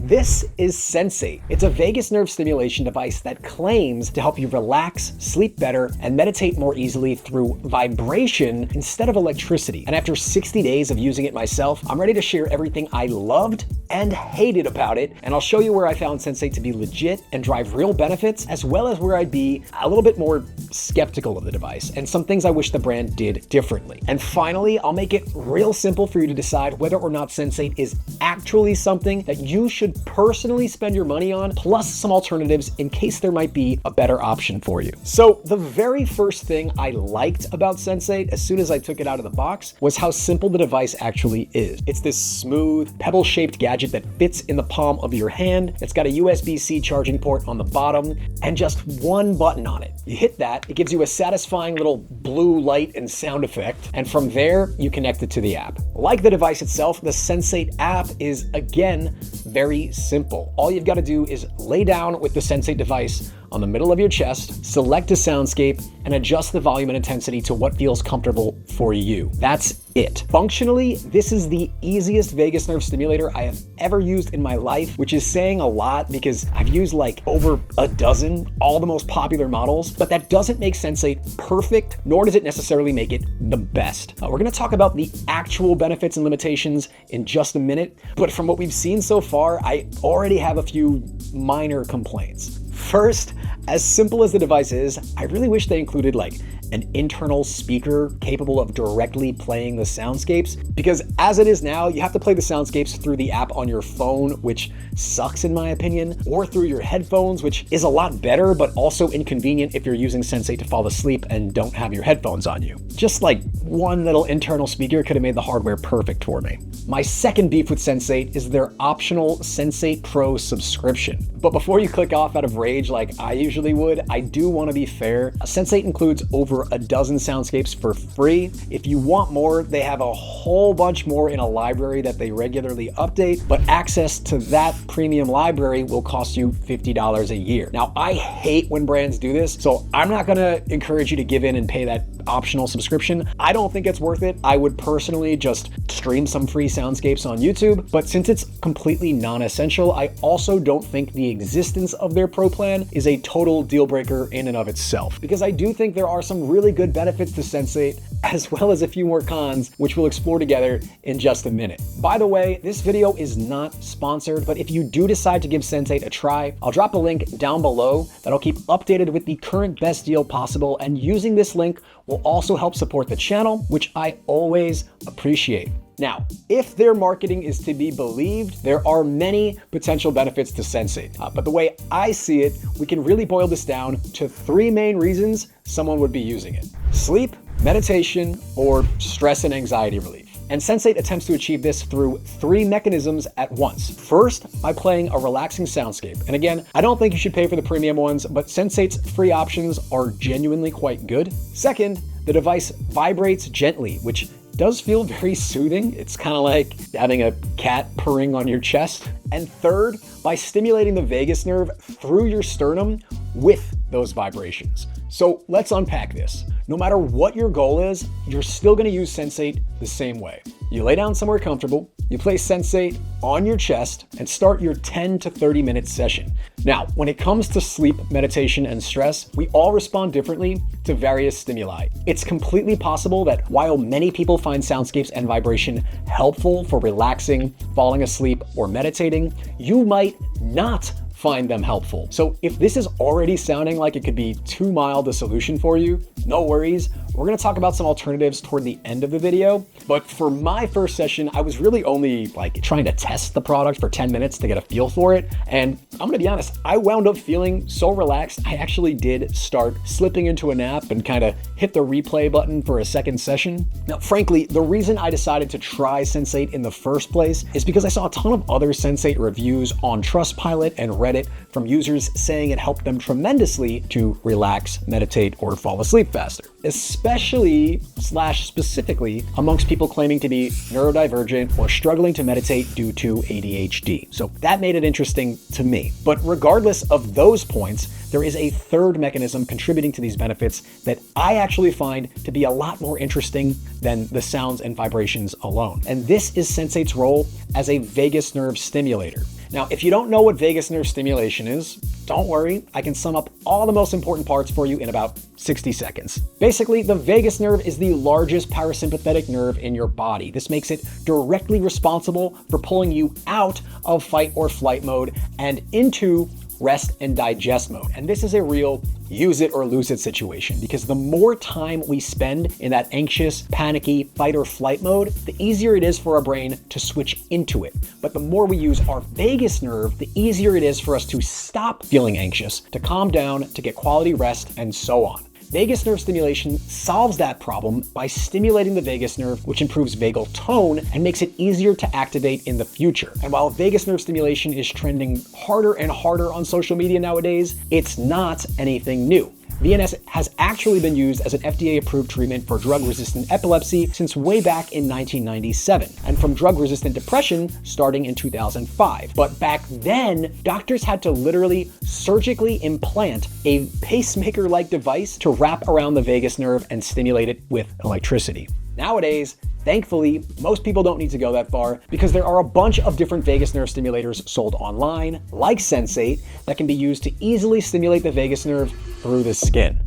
This is Sensate. It's a vagus nerve stimulation device that claims to help you relax, sleep better, and meditate more easily through vibration instead of electricity. And after 60 days of using it myself, I'm ready to share everything I loved and hated about it, and I'll show you where I found Sensate to be legit and drive real benefits, as well as where I'd be a little bit more skeptical of the device, and some things I wish the brand did differently. And finally, I'll make it real simple for you to decide whether or not Sensate is actually something that you should personally spend your money on, plus some alternatives in case there might be a better option for you. So the very first thing I liked about Sensate as soon as I took it out of the box was how simple the device actually is. It's this smooth, pebble-shaped gadget that fits in the palm of your hand. It's got a USB-C charging port on the bottom and just one button on it. You hit that, it gives you a satisfying little blue light and sound effect, and from there, you connect it to the app. Like the device itself, the Sensate app is, again, very simple. All you've got to do is lay down with the Sensate device on the middle of your chest, select a soundscape, and adjust the volume and intensity to what feels comfortable for you. That's it. Functionally, this is the easiest vagus nerve stimulator I have ever used in my life, which is saying a lot because I've used like over a dozen, all the most popular models, but that doesn't make Sensate perfect, nor does it necessarily make it the best. We're gonna talk about the actual benefits and limitations in just a minute, but from what we've seen so far, I already have a few minor complaints. First, as simple as the device is, I really wish they included like an internal speaker capable of directly playing the soundscapes, because as it is now, you have to play the soundscapes through the app on your phone, which sucks in my opinion, or through your headphones, which is a lot better, but also inconvenient if you're using Sensate to fall asleep and don't have your headphones on you. Just like one little internal speaker could have made the hardware perfect for me. My second beef with Sensate is their optional Sensate Pro subscription. But before you click off out of rage like I usually would, I do want to be fair. Sensate includes over a dozen soundscapes for free. If you want more, they have a whole bunch more in a library that they regularly update, but access to that premium library will cost you $50 a year. Now, I hate when brands do this, so I'm not gonna encourage you to give in and pay that optional subscription. I don't think it's worth it. I would personally just stream some free soundscapes on YouTube, but since it's completely non-essential, I also don't think the existence of their Pro plan is a total deal breaker in and of itself, because I do think there are some really good benefits to Sensate, as well as a few more cons, which we'll explore together in just a minute. By the way, this video is not sponsored, but if you do decide to give Sensate a try, I'll drop a link down below that'll keep updated with the current best deal possible, and using this link will also help support the channel, which I always appreciate. Now, if their marketing is to be believed, there are many potential benefits to Sensate. But the way I see it, we can really boil this down to three main reasons someone would be using it: sleep, meditation, or stress and anxiety relief. And Sensate attempts to achieve this through three mechanisms at once. First, by playing a relaxing soundscape. And again, I don't think you should pay for the premium ones, but Sensate's free options are genuinely quite good. Second, the device vibrates gently, which does feel very soothing. It's kind of like having a cat purring on your chest. And third, by stimulating the vagus nerve through your sternum with those vibrations. So let's unpack this. No matter what your goal is, you're still gonna use Sensate the same way. You lay down somewhere comfortable, you place Sensate on your chest, and start your 10 to 30 minute session. Now, when it comes to sleep, meditation, and stress, we all respond differently to various stimuli. It's completely possible that while many people find soundscapes and vibration helpful for relaxing, falling asleep, or meditating, you might not find them helpful. So if this is already sounding like it could be too mild a solution for you, no worries. We're gonna talk about some alternatives toward the end of the video. But for my first session, I was really only like trying to test the product for 10 minutes to get a feel for it. And I'm gonna be honest, I wound up feeling so relaxed, I actually did start slipping into a nap and kind of hit the replay button for a second session. Now, frankly, the reason I decided to try Sensate in the first place is because I saw a ton of other Sensate reviews on Trustpilot and Reddit from users saying it helped them tremendously to relax, meditate, or fall asleep faster. Especially / specifically amongst people claiming to be neurodivergent or struggling to meditate due to ADHD. So that made it interesting to me. But regardless of those points, there is a third mechanism contributing to these benefits that I actually find to be a lot more interesting than the sounds and vibrations alone. And this is Sensate's role as a vagus nerve stimulator. Now, if you don't know what vagus nerve stimulation is, don't worry, I can sum up all the most important parts for you in about 60 seconds. Basically, the vagus nerve is the largest parasympathetic nerve in your body. This makes it directly responsible for pulling you out of fight or flight mode and into rest and digest mode. And this is a real use it or lose it situation, because the more time we spend in that anxious, panicky fight or flight mode, the easier it is for our brain to switch into it. But the more we use our vagus nerve, the easier it is for us to stop feeling anxious, to calm down, to get quality rest, and so on. Vagus nerve stimulation solves that problem by stimulating the vagus nerve, which improves vagal tone and makes it easier to activate in the future. And while vagus nerve stimulation is trending harder and harder on social media nowadays, it's not anything new. VNS has actually been used as an FDA-approved treatment for drug-resistant epilepsy since way back in 1997, and from drug-resistant depression starting in 2005. But back then, doctors had to literally surgically implant a pacemaker-like device to wrap around the vagus nerve and stimulate it with electricity. Nowadays, thankfully, most people don't need to go that far because there are a bunch of different vagus nerve stimulators sold online, like Sensate, that can be used to easily stimulate the vagus nerve through the skin.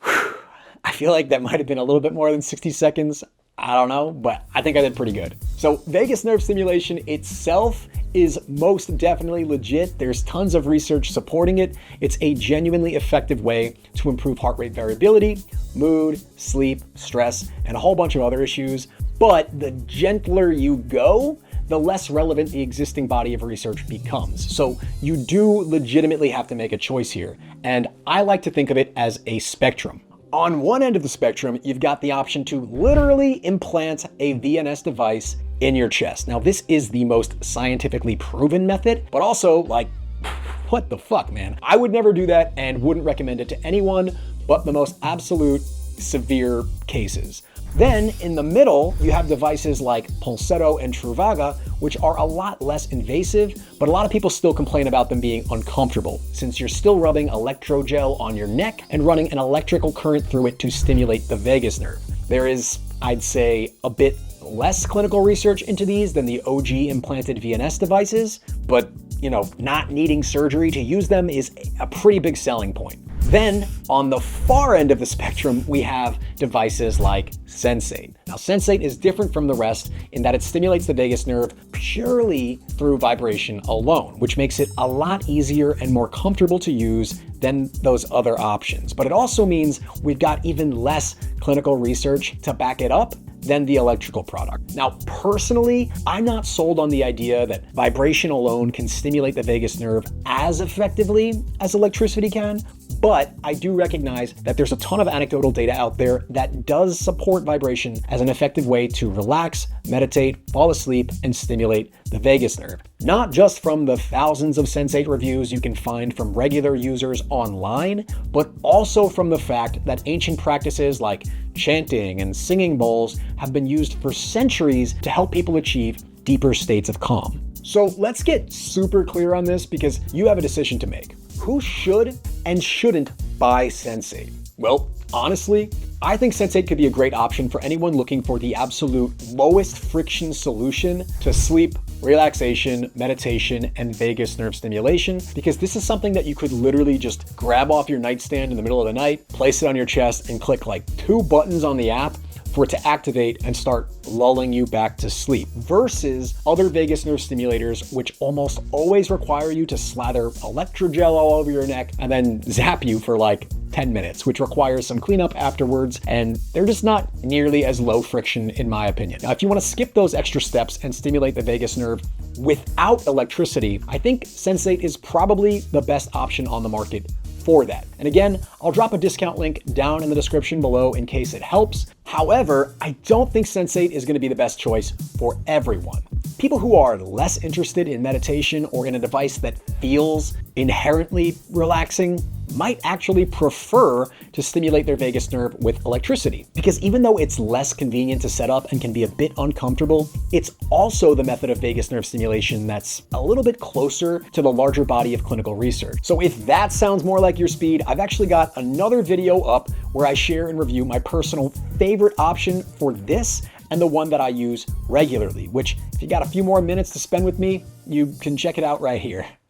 I feel like that might have been a little bit more than 60 seconds. I don't know, but I think I did pretty good. So vagus nerve stimulation itself is most definitely legit. There's tons of research supporting it. It's a genuinely effective way to improve heart rate variability, mood, sleep, stress, and a whole bunch of other issues. But the gentler you go, the less relevant the existing body of research becomes. So you do legitimately have to make a choice here. And I like to think of it as a spectrum. On one end of the spectrum, you've got the option to literally implant a VNS device in your chest. Now, this is the most scientifically proven method, but also, like, what the fuck, man? I would never do that and wouldn't recommend it to anyone but the most absolute severe cases. Then, in the middle, you have devices like Pulsetto and Truvaga, which are a lot less invasive, but a lot of people still complain about them being uncomfortable, since you're still rubbing electrogel on your neck and running an electrical current through it to stimulate the vagus nerve. There is, I'd say, a bit less clinical research into these than the OG implanted VNS devices, but, not needing surgery to use them is a pretty big selling point. Then, on the far end of the spectrum, we have devices like Sensate. Now, Sensate is different from the rest in that it stimulates the vagus nerve purely through vibration alone, which makes it a lot easier and more comfortable to use than those other options. But it also means we've got even less clinical research to back it up than the electrical product. Now, personally, I'm not sold on the idea that vibration alone can stimulate the vagus nerve as effectively as electricity can, but I do recognize that there's a ton of anecdotal data out there that does support vibration as an effective way to relax, meditate, fall asleep, and stimulate the vagus nerve. Not just from the thousands of Sensate reviews you can find from regular users online, but also from the fact that ancient practices like chanting and singing bowls have been used for centuries to help people achieve deeper states of calm. So let's get super clear on this because you have a decision to make. Who should and shouldn't buy Sensate? Well, honestly, I think Sensate could be a great option for anyone looking for the absolute lowest friction solution to sleep, relaxation, meditation, and vagus nerve stimulation, because this is something that you could literally just grab off your nightstand in the middle of the night, place it on your chest, and click like 2 buttons on the app for it to activate and start lulling you back to sleep, versus other vagus nerve stimulators, which almost always require you to slather electrogel all over your neck and then zap you for like 10 minutes, which requires some cleanup afterwards, and they're just not nearly as low friction in my opinion. Now, if you want to skip those extra steps and stimulate the vagus nerve without electricity, I think Sensate is probably the best option on the market for that. And again, I'll drop a discount link down in the description below in case it helps. However, I don't think Sensate is going to be the best choice for everyone. People who are less interested in meditation or in a device that feels inherently relaxing might actually prefer to stimulate their vagus nerve with electricity. Because even though it's less convenient to set up and can be a bit uncomfortable, it's also the method of vagus nerve stimulation that's a little bit closer to the larger body of clinical research. So if that sounds more like your speed, I've actually got another video up where I share and review my personal favorite option for this and the one that I use regularly, which if you got a few more minutes to spend with me, you can check it out right here.